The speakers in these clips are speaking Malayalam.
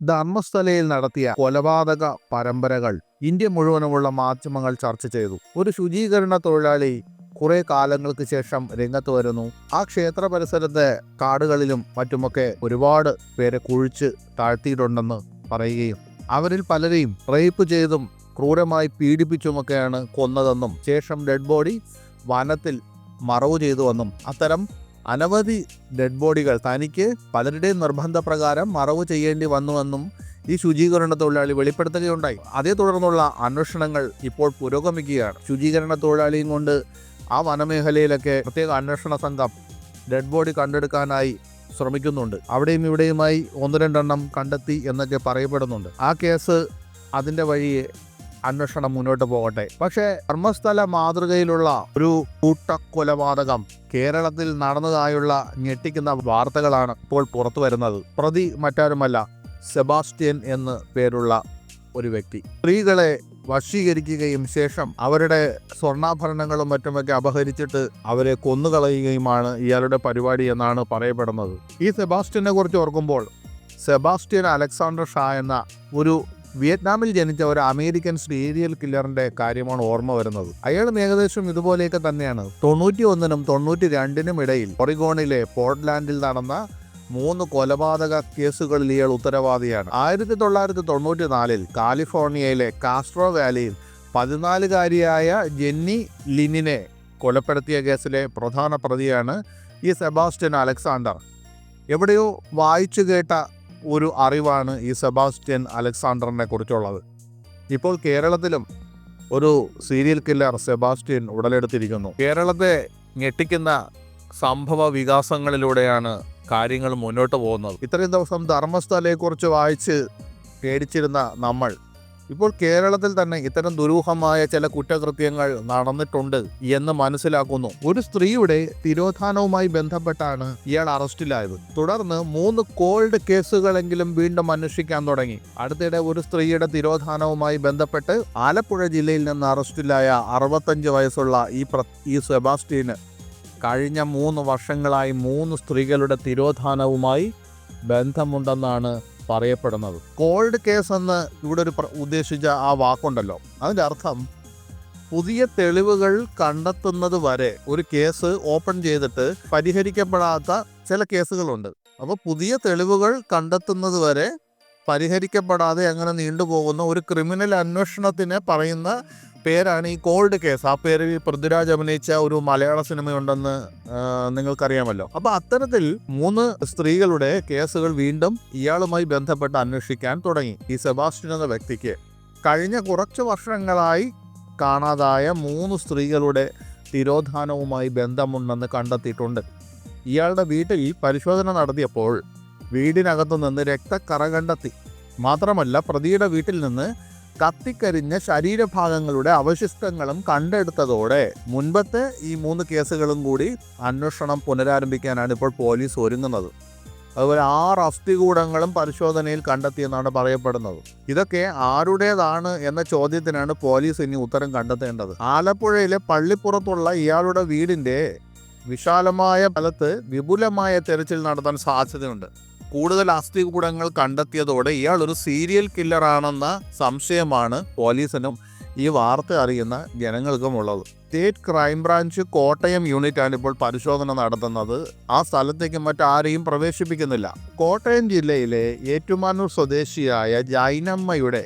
ധർമ്മസ്ഥലയിൽ നടത്തിയ കൊലപാതക പരമ്പരകൾ ഇന്ത്യ മുഴുവനുമുള്ള മാധ്യമങ്ങൾ ചർച്ച ചെയ്തു. ഒരു ശുചീകരണ തൊഴിലാളി കുറെ കാലങ്ങൾക്ക് ശേഷം രംഗത്ത് വരുന്നു. ആ ക്ഷേത്ര പരിസരത്തെ കാടുകളിലും മറ്റുമൊക്കെ ഒരുപാട് പേരെ കുഴിച്ച് താഴ്ത്തിയിട്ടുണ്ടെന്ന് പറയുകയും അവരിൽ പലരെയും റേപ്പ് ചെയ്തും ക്രൂരമായി പീഡിപ്പിച്ചുമൊക്കെയാണ് കൊന്നതെന്നും ശേഷം ഡെഡ് ബോഡി വനത്തിൽ മറവു ചെയ്തുവെന്നും അത്തരം അനവധി ഡെഡ് ബോഡികൾ തനിക്ക് പലരുടെയും നിർബന്ധപ്രകാരം മറവ് ചെയ്യേണ്ടി വന്നുവെന്നും ഈ ശുചീകരണ തൊഴിലാളി വെളിപ്പെടുത്തുകയുണ്ടായി. അതേ തുടർന്നുള്ള അന്വേഷണങ്ങൾ ഇപ്പോൾ പുരോഗമിക്കുകയാണ്. ശുചീകരണ തൊഴിലാളിയും കൊണ്ട് ആ വനമേഖലയിലൊക്കെ പ്രത്യേക അന്വേഷണ സംഘം ഡെഡ് ബോഡി കണ്ടെടുക്കാനായി ശ്രമിക്കുന്നുണ്ട്. അവിടെയും ഇവിടെയുമായി 1-2 കണ്ടെത്തി എന്നൊക്കെ പറയപ്പെടുന്നുണ്ട്. ആ കേസ് അതിൻ്റെ വഴിയെ അന്വേഷണം മുന്നോട്ട് പോകട്ടെ. പക്ഷേ ധർമ്മസ്ഥല മാതൃകയിലുള്ള ഒരു കൂട്ടക്കൊലപാതകം കേരളത്തിൽ നടന്നതായുള്ള ഞെട്ടിക്കുന്ന വാർത്തകളാണ് ഇപ്പോൾ പുറത്തു വരുന്നത്. പ്രതി മറ്റാരുമല്ല, സെബാസ്റ്റ്യൻ എന്ന് പേരുള്ള ഒരു വ്യക്തി. സ്ത്രീകളെ വശീകരിക്കുകയും ശേഷം അവരുടെ സ്വർണ്ണാഭരണങ്ങളും മറ്റുമൊക്കെ അപഹരിച്ചിട്ട് അവരെ കൊന്നുകളയുകയുമാണ് ഇയാളുടെ പരിപാടി എന്നാണ് പറയപ്പെടുന്നത്. ഈ സെബാസ്റ്റ്യനെ കുറിച്ച് ഓർക്കുമ്പോൾ സെബാസ്റ്റ്യൻ അലക്സാണ്ടർ ഷാ എന്ന ഒരു വിയറ്റ്നാമിൽ ജനിച്ച ഒരു അമേരിക്കൻ സീരിയൽ കില്ലറിന്റെ കാര്യമാണ് ഓർമ്മ വരുന്നത്. അയാളും ഏകദേശം ഇതുപോലെയൊക്കെ തന്നെയാണ്. 91നും 92നും ഇടയിൽ ഒറിഗോണിലെ പോർട്ട്ലാൻഡിൽ നടന്ന 3 കൊലപാതക കേസുകളിൽ ഇയാൾ ഉത്തരവാദിയാണ്. 1994 കാലിഫോർണിയയിലെ കാസ്ട്രോ വാലിയിൽ 14-കാരിയായ ജെന്നി ലിന്നിനെ കൊലപ്പെടുത്തിയ കേസിലെ പ്രധാന പ്രതിയാണ് ഈ സെബാസ്റ്റ്യൻ അലക്സാണ്ടർ. എവിടെയോ വായിച്ചു കേട്ട ഒരു അറിവാണ് ഈ സെബാസ്റ്റ്യൻ അലക്സാണ്ടറിനെ കുറിച്ചുള്ളത്. ഇപ്പോൾ കേരളത്തിലും ഒരു സീരിയൽ കില്ലർ സെബാസ്റ്റ്യൻ ഉടലെടുത്തിരിക്കുന്നു. കേരളത്തെ ഞെട്ടിക്കുന്ന സംഭവ വികാസങ്ങളിലൂടെയാണ് കാര്യങ്ങൾ മുന്നോട്ട് പോകുന്നത്. ഇത്രയും ദിവസം ധർമ്മസ്ഥലയെക്കുറിച്ച് വായിച്ച് പേടിച്ചിരുന്ന നമ്മൾ ഇപ്പോൾ കേരളത്തിൽ തന്നെ ഇത്തരം ദുരൂഹമായ ചില കുറ്റകൃത്യങ്ങൾ നടന്നിട്ടുണ്ട് എന്ന് മനസ്സിലാക്കുന്നു. ഒരു സ്ത്രീയുടെ തിരോധാനവുമായി ബന്ധപ്പെട്ടാണ് ഇയാൾ അറസ്റ്റിലായത്. തുടർന്ന് 3 കോൾഡ് കേസുകളെങ്കിലും വീണ്ടും അന്വേഷിക്കാൻ തുടങ്ങി. അടുത്തിടെ ഒരു സ്ത്രീയുടെ തിരോധാനവുമായി ബന്ധപ്പെട്ട് ആലപ്പുഴ ജില്ലയിൽ നിന്ന് അറസ്റ്റിലായ 65 വയസ്സുള്ള ഈ സെബാസ്റ്റ്യന് കഴിഞ്ഞ 3 വർഷങ്ങളായി 3 സ്ത്രീകളുടെ തിരോധാനവുമായി ബന്ധമുണ്ടെന്നാണ് പറയപ്പെടുന്നത്. കോൾഡ് കേസ് എന്ന് ഇവിടെ ഉദ്ദേശിച്ച ആ വാക്കുണ്ടല്ലോ, അതിൻ്റെ അർത്ഥം പുതിയ തെളിവുകൾ കണ്ടെത്തുന്നത് വരെ ഒരു കേസ് ഓപ്പൺ ചെയ്തിട്ട് പരിഹരിക്കപ്പെടാത്ത ചില കേസുകളുണ്ട്. അപ്പോൾ പുതിയ തെളിവുകൾ കണ്ടെത്തുന്നത് വരെ പരിഹരിക്കപ്പെടാതെ അങ്ങനെ നീണ്ടുപോകുന്ന ഒരു ക്രിമിനൽ അന്വേഷണത്തിന് പറയുന്ന പേരാണ് ഈ കോൾഡ് കേസ്. ആ പേര് പൃഥ്വിരാജ് അഭിനയിച്ച ഒരു മലയാള സിനിമയുണ്ടെന്ന് നിങ്ങൾക്കറിയാമല്ലോ. അപ്പോൾ അത്തരത്തിൽ 3 സ്ത്രീകളുടെ കേസുകൾ വീണ്ടും ഇയാളുമായി ബന്ധപ്പെട്ട് അന്വേഷിക്കാൻ തുടങ്ങി. ഈ സെബാസ്റ്റ്യൻ എന്ന വ്യക്തിക്ക് കഴിഞ്ഞ കുറച്ച് വർഷങ്ങളായി കാണാതായ 3 സ്ത്രീകളുടെ തിരോധാനവുമായി ബന്ധമുണ്ടെന്ന് കണ്ടെത്തിയിട്ടുണ്ട്. ഇയാളുടെ വീട്ടിൽ പരിശോധന നടത്തിയപ്പോൾ വീടിനകത്തു നിന്ന് രക്തക്കറ കണ്ടെത്തി. മാത്രമല്ല പ്രതിയുടെ വീട്ടിൽ നിന്ന് കത്തിക്കരിഞ്ഞ ശരീരഭാഗങ്ങളുടെ അവശിഷ്ടങ്ങളും കണ്ടെടുത്തതോടെ മുൻപത്തെ ഈ 3 കേസുകളും കൂടി അന്വേഷണം പുനരാരംഭിക്കാനാണ് ഇപ്പോൾ പോലീസ് ഒരുങ്ങുന്നത്. അതുപോലെ 6 അസ്ഥികൂടങ്ങളും പരിശോധനയിൽ കണ്ടെത്തിയെന്നാണ് പറയപ്പെടുന്നത്. ഇതൊക്കെ ആരുടേതാണ് എന്ന ചോദ്യത്തിനാണ് പോലീസ് ഇനി ഉത്തരം കണ്ടെത്തേണ്ടത്. ആലപ്പുഴയിലെ പള്ളിപ്പുറത്തുള്ള ഇയാളുടെ വീടിൻ്റെ വിശാലമായ സ്ഥലത്ത് വിപുലമായ തെരച്ചിൽ നടത്താൻ സാധ്യതയുണ്ട്. കൂടുതൽ അസ്ഥികൂടങ്ങൾ കണ്ടെത്തിയതോടെ ഇയാൾ ഒരു സീരിയൽ കില്ലറാണെന്ന സംശയമാണ് പോലീസിനും ഈ വാർത്ത അറിയുന്ന ജനങ്ങൾക്കും ഉള്ളത്. സ്റ്റേറ്റ് ക്രൈംബ്രാഞ്ച് കോട്ടയം യൂണിറ്റാണ് ഇപ്പോൾ പരിശോധന നടത്തുന്നത്. ആ സ്ഥലത്തേക്ക് മറ്റാരെയും പ്രവേശിപ്പിക്കുന്നില്ല. കോട്ടയം ജില്ലയിലെ ഏറ്റുമാനൂർ സ്വദേശിയായ ജൈനമ്മയുടെ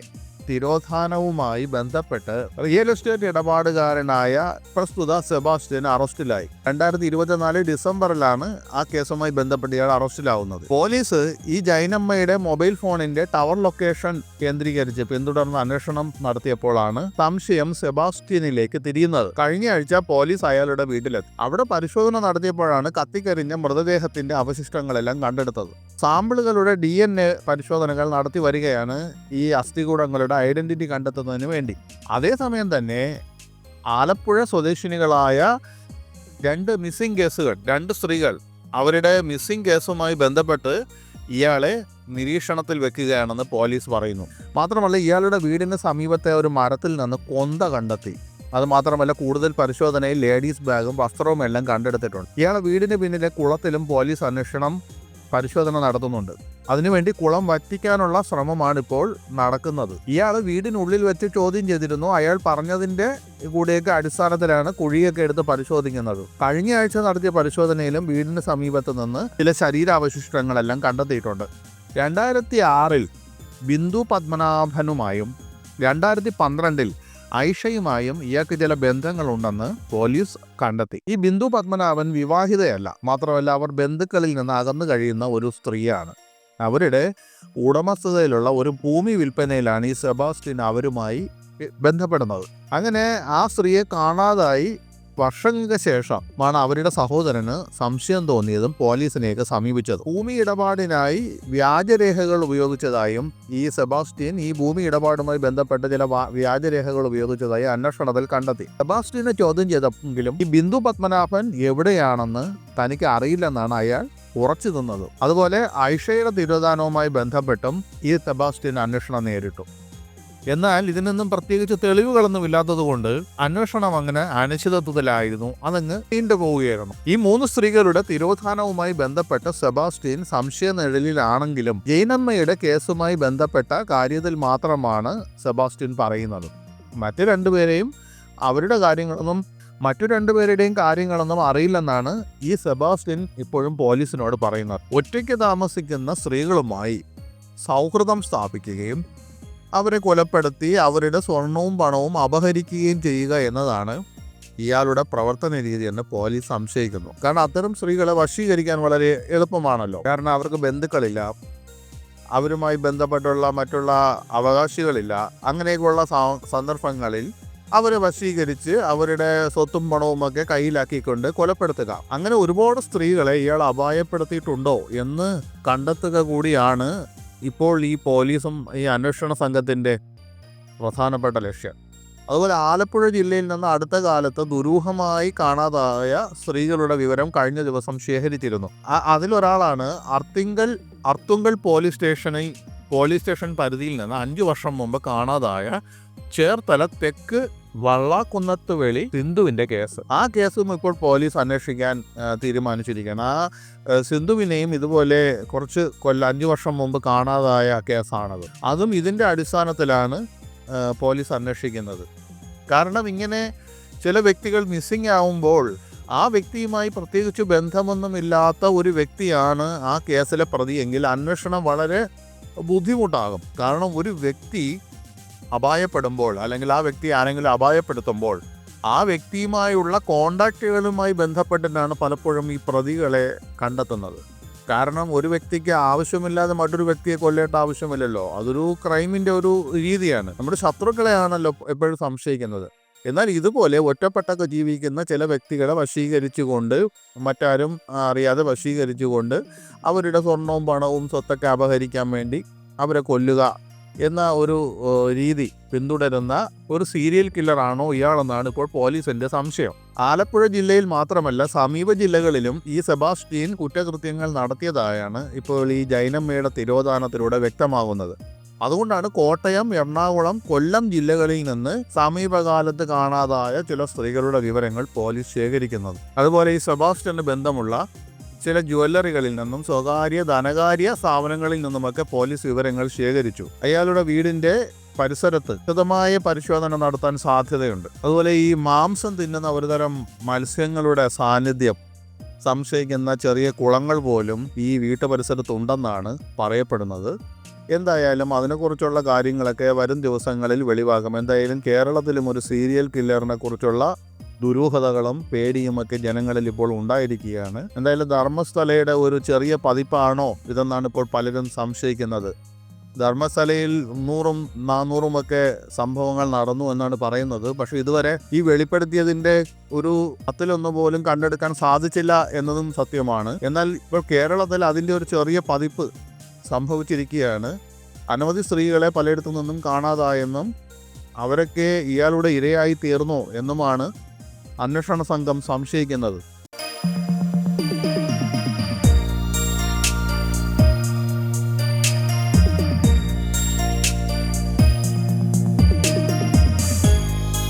തിരോധാനവുമായി ബന്ധപ്പെട്ട് റിയൽ എസ്റ്റേറ്റ് ഇടപാടുകാരനായ പ്രസ്തുത സെബാസ്റ്റ്യൻ അറസ്റ്റിലായി. 2024 ഡിസംബറിലാണ് ആ കേസുമായി ബന്ധപ്പെട്ട് ഇയാൾ അറസ്റ്റിലാവുന്നത്. പോലീസ് ഈ ജൈനമ്മയുടെ മൊബൈൽ ഫോണിന്റെ ടവർ ലൊക്കേഷൻ കേന്ദ്രീകരിച്ച് പിന്തുടർന്ന് അന്വേഷണം നടത്തിയപ്പോഴാണ് സംശയം സെബാസ്റ്റ്യനിലേക്ക് തിരിയുന്നത്. കഴിഞ്ഞ ആഴ്ച പോലീസ് അയാളുടെ വീട്ടിലെത്തി. അവിടെ പരിശോധന നടത്തിയപ്പോഴാണ് കത്തിക്കരിഞ്ഞ മൃതദേഹത്തിന്റെ അവശിഷ്ടങ്ങളെല്ലാം കണ്ടെടുത്തത്. സാമ്പിളുകളുടെ DNA പരിശോധനകൾ നടത്തി വരികയാണ് ഈ അസ്ഥികൂടങ്ങളുടെ ഐഡന്റിറ്റി കണ്ടെത്തുന്നതിന് വേണ്ടി. അതേസമയം തന്നെ ആലപ്പുഴ സ്വദേശിനികളായ 2 മിസ്സിംഗ് കേസുകൾ, 2 സ്ത്രീകൾ അവരുടെ മിസ്സിംഗ് കേസുമായി ബന്ധപ്പെട്ട് ഇയാളെ നിരീക്ഷണത്തിൽ വെക്കുകയാണെന്ന് പോലീസ് പറയുന്നു. മാത്രമല്ല ഇയാളുടെ വീടിന് സമീപത്തെ ഒരു മരത്തിൽ നിന്ന് കൊന്ത കണ്ടെത്തി. അതുമാത്രമല്ല കൂടുതൽ പരിശോധനയിൽ ലേഡീസ് ബാഗും വസ്ത്രവും എല്ലാം കണ്ടെടുത്തിട്ടുണ്ട്. ഇയാളെ വീടിന് പിന്നിലെ കുളത്തിലും പോലീസ് പരിശോധന നടത്തുന്നുണ്ട്. അതിനുവേണ്ടി കുളം വറ്റിക്കാനുള്ള ശ്രമമാണ് ഇപ്പോൾ നടക്കുന്നത്. ഇയാൾ വീടിനുള്ളിൽ വെച്ച് ചോദ്യം ചെയ്തിരുന്നു. അയാൾ പറഞ്ഞതിൻ്റെ കൂടെയൊക്കെ അടിസ്ഥാനത്തിലാണ് കുഴിയൊക്കെ എടുത്ത് പരിശോധിക്കുന്നത്. കഴിഞ്ഞ ആഴ്ച നടത്തിയ പരിശോധനയിലും വീടിന് സമീപത്ത് നിന്ന് ചില ശരീരാവശിഷ്ടങ്ങളെല്ലാം കണ്ടെത്തിയിട്ടുണ്ട്. 2006 ബിന്ദു പത്മനാഭനുമായും 2012 ഐഷയുമായും ഇയാൾക്ക് ചില ബന്ധങ്ങളുണ്ടെന്ന് പോലീസ് കണ്ടെത്തി. ഈ ബിന്ദു പത്മനാഭൻ വിവാഹിതയല്ല, മാത്രമല്ല അവർ ബന്ധുക്കളിൽ നിന്ന് അകന്നു കഴിയുന്ന ഒരു സ്ത്രീയാണ്. അവരുടെ ഉടമസ്ഥതയിലുള്ള ഒരു ഭൂമി വിൽപ്പനയിലാണ് ഈ സെബാസ്റ്റ്യൻ അവരുമായി ബന്ധപ്പെടുന്നത്. അങ്ങനെ ആ സ്ത്രീയെ കാണാതായി വർഷങ്ങൾക്ക് ശേഷമാണ് അവരുടെ സഹോദരന് സംശയം തോന്നിയതും പോലീസിനെയൊക്കെ സമീപിച്ചത്. ഭൂമി ഇടപാടിനായി വ്യാജരേഖകൾ ഉപയോഗിച്ചതായും ഈ സെബാസ്റ്റ്യൻ ഈ ഭൂമി ഇടപാടുമായി ബന്ധപ്പെട്ട ചില വ്യാജരേഖകൾ ഉപയോഗിച്ചതായി അന്വേഷണത്തിൽ കണ്ടെത്തി. സെബാസ്റ്റ്യനെ ചോദ്യം ചെയ്തെങ്കിലും ഈ ബിന്ദു പത്മനാഭൻ എവിടെയാണെന്ന് തനിക്ക് അറിയില്ലെന്നാണ് അയാൾ ഉറച്ചു നിന്നത്. അതുപോലെ ഐഷയുടെ തിരോധാനവുമായി ബന്ധപ്പെട്ടും ഈ സെബാസ്റ്റ്യൻ അന്വേഷണം നേരിട്ടു. എന്നാൽ ഇതിനൊന്നും പ്രത്യേകിച്ച് തെളിവുകളൊന്നും ഇല്ലാത്തതുകൊണ്ട് അന്വേഷണം അങ്ങനെ അനിശ്ചിതത്വത്തിലായിരുന്നു. അതങ്ങ് നീണ്ടുപോവുകയായിരുന്നു. ഈ 3 സ്ത്രീകളുടെ തിരോധാനവുമായി ബന്ധപ്പെട്ട സെബാസ്റ്റ്യൻ സംശയ നിഴലിലാണെങ്കിലും ജൈനമ്മയുടെ കേസുമായി ബന്ധപ്പെട്ട കാര്യത്തിൽ മാത്രമാണ് സെബാസ്റ്റ്യൻ പറയുന്നത്. മറ്റു രണ്ടുപേരെയും അവരുടെ കാര്യങ്ങളൊന്നും മറ്റു രണ്ടുപേരുടെയും കാര്യങ്ങളൊന്നും അറിയില്ലെന്നാണ് ഈ സെബാസ്റ്റ്യൻ ഇപ്പോഴും പോലീസിനോട് പറയുന്നത്. ഒറ്റയ്ക്ക് താമസിക്കുന്ന സ്ത്രീകളുമായി സൗഹൃദം സ്ഥാപിക്കുകയും അവരെ കൊലപ്പെടുത്തി അവരുടെ സ്വർണവും പണവും അപഹരിക്കുകയും ചെയ്യുക എന്നതാണ് ഇയാളുടെ പ്രവർത്തന രീതി എന്ന് പോലീസ് സംശയിക്കുന്നു. കാരണം അത്തരം സ്ത്രീകളെ വശീകരിക്കാൻ വളരെ എളുപ്പമാണല്ലോ. കാരണം അവർക്ക് ബന്ധുക്കളില്ല, അവരുമായി ബന്ധപ്പെട്ടുള്ള മറ്റുള്ള അവകാശികളില്ല. അങ്ങനെയൊക്കെയുള്ള സന്ദർഭങ്ങളിൽ അവരെ വശീകരിച്ച് അവരുടെ സ്വത്തും പണവുമൊക്കെ കയ്യിലാക്കിക്കൊണ്ട് കൊലപ്പെടുത്തുക. അങ്ങനെ ഒരുപാട് സ്ത്രീകളെ ഇയാൾ അപായപ്പെടുത്തിയിട്ടുണ്ടോ എന്ന് കണ്ടെത്തുക കൂടിയാണ് ഇപ്പോൾ ഈ പോലീസും ഈ അന്വേഷണ സംഘത്തിൻ്റെ പ്രധാനപ്പെട്ട ലക്ഷ്യം. അതുപോലെ ആലപ്പുഴ ജില്ലയിൽ നിന്ന് അടുത്ത കാലത്ത് ദുരൂഹമായി കാണാതായ സ്ത്രീകളുടെ വിവരം കഴിഞ്ഞ ദിവസം ശേഖരിച്ചിരുന്നു. അതിലൊരാളാണ് അർത്തുങ്കൽ പോലീസ് സ്റ്റേഷൻ പരിധിയിൽ നിന്ന് 5 വർഷം മുമ്പ് കാണാതായ ചേർത്തല തെക്ക് വള്ളാക്കുന്നത്ത് വെളി സിന്ധുവിൻ്റെ കേസ്. ആ കേസും ഇപ്പോൾ പോലീസ് അന്വേഷിക്കാൻ തീരുമാനിച്ചിരിക്കുകയാണ്. ആ സിന്ധുവിനെയും ഇതുപോലെ കുറച്ച് 5 വർഷം മുമ്പ് കാണാതായ കേസാണത്. അതും ഇതിൻ്റെ അടിസ്ഥാനത്തിലാണ് പോലീസ് അന്വേഷിക്കുന്നത്. കാരണം ഇങ്ങനെ ചില വ്യക്തികൾ മിസ്സിംഗ് ആവുമ്പോൾ ആ വ്യക്തിയുമായി പ്രത്യേകിച്ച് ബന്ധമൊന്നുമില്ലാത്ത ഒരു വ്യക്തിയാണ് ആ കേസിലെ പ്രതിയെങ്കിൽ അന്വേഷണം വളരെ ബുദ്ധിമുട്ടാകും. കാരണം ഒരു വ്യക്തി അപായപ്പെടുമ്പോൾ അല്ലെങ്കിൽ ആ വ്യക്തി ആരെങ്കിലും അപായപ്പെടുത്തുമ്പോൾ ആ വ്യക്തിയുമായുള്ള കോണ്ടാക്റ്റുകളുമായി ബന്ധപ്പെട്ടിട്ടാണ് പലപ്പോഴും ഈ പ്രതികളെ കണ്ടെത്തുന്നത്. കാരണം ഒരു വ്യക്തിക്ക് ആവശ്യമില്ലാതെ മറ്റൊരു വ്യക്തിയെ കൊല്ലേണ്ട ആവശ്യമില്ലല്ലോ. അതൊരു ക്രൈമിൻ്റെ ഒരു രീതിയാണ്. നമ്മുടെ ശത്രുക്കളെയാണല്ലോ എപ്പോഴും സംശയിക്കുന്നത്. എന്നാൽ ഇതുപോലെ ഒറ്റപ്പെട്ടൊക്കെ ജീവിക്കുന്ന ചില വ്യക്തികളെ വശീകരിച്ചുകൊണ്ട്, മറ്റാരും അറിയാതെ വശീകരിച്ചുകൊണ്ട് അവരുടെ സ്വർണവും പണവും സ്വത്തൊക്കെ അപഹരിക്കാൻ വേണ്ടി അവരെ കൊല്ലുക എന്ന ഒരു രീതി പിന്തുടരുന്ന ഒരു സീരിയൽ കില്ലറാണോ ഇയാളെന്നാണ് ഇപ്പോൾ പോലീസിന്റെ സംശയം. ആലപ്പുഴ ജില്ലയിൽ മാത്രമല്ല സമീപ ജില്ലകളിലും ഈ സെബാസ്റ്റ്യൻ കുറ്റകൃത്യങ്ങൾ നടത്തിയതായാണ് ഇപ്പോൾ ഈ ജൈനമ്മയുടെ തിരോധാനത്തിലൂടെ വ്യക്തമാകുന്നത്. അതുകൊണ്ടാണ് കോട്ടയം, എറണാകുളം, കൊല്ലം ജില്ലകളിൽ നിന്ന് സമീപകാലത്ത് കാണാതായ ചില സ്ത്രീകളുടെ വിവരങ്ങൾ പോലീസ് ശേഖരിക്കുന്നത്. അതുപോലെ ഈ സെബാസ്റ്റ്യന് ബന്ധമുള്ള ചില ജ്വല്ലറികളിൽ നിന്നും സ്വകാര്യ ധനകാര്യ സ്ഥാപനങ്ങളിൽ നിന്നുമൊക്കെ പോലീസ് വിവരങ്ങൾ ശേഖരിച്ചു. അയാളുടെ വീടിന്റെ പരിസരത്ത് വിശദമായ പരിശോധന നടത്താൻ സാധ്യതയുണ്ട്. അതുപോലെ ഈ മാംസം തിന്നുന്ന ഒരുതരം മത്സ്യങ്ങളുടെ സാന്നിധ്യം സംശയിക്കുന്ന ചെറിയ കുളങ്ങൾ പോലും ഈ വീട്ടുപരിസരത്തുണ്ടെന്നാണ് പറയപ്പെടുന്നത്. എന്തായാലും അതിനെക്കുറിച്ചുള്ള കാര്യങ്ങളൊക്കെ വരും ദിവസങ്ങളിൽ വെളിവാകും. എന്തായാലും കേരളത്തിലും ഒരു സീരിയൽ കില്ലറിനെ കുറിച്ചുള്ള ദുരൂഹതകളും പേടിയുമൊക്കെ ജനങ്ങളിൽ ഇപ്പോൾ ഉണ്ടായിരിക്കുകയാണ്. എന്തായാലും ധർമ്മസ്ഥലയുടെ ഒരു ചെറിയ പതിപ്പാണോ ഇതെന്നാണ് ഇപ്പോൾ പലരും സംശയിക്കുന്നത്. ധർമ്മസ്ഥലയിൽ 100-400 സംഭവങ്ങൾ നടന്നു എന്നാണ് പറയുന്നത്. പക്ഷേ ഇതുവരെ ഈ വെളിപ്പെടുത്തിയതിൻ്റെ ഒരു 10-1 പോലും കണ്ടെടുക്കാൻ സാധിച്ചില്ല എന്നതും സത്യമാണ്. എന്നാൽ ഇപ്പോൾ കേരളത്തിൽ അതിൻ്റെ ഒരു ചെറിയ പതിപ്പ് സംഭവിച്ചിരിക്കുകയാണ്. അനവധി സ്ത്രീകളെ പലയിടത്തു നിന്നും കാണാതായെന്നും അവരൊക്കെ ഇയാളുടെ ഇരയായി തീർന്നോ എന്നുമാണ് അന്വേഷണ സംഘം സംശയിക്കുന്നത്.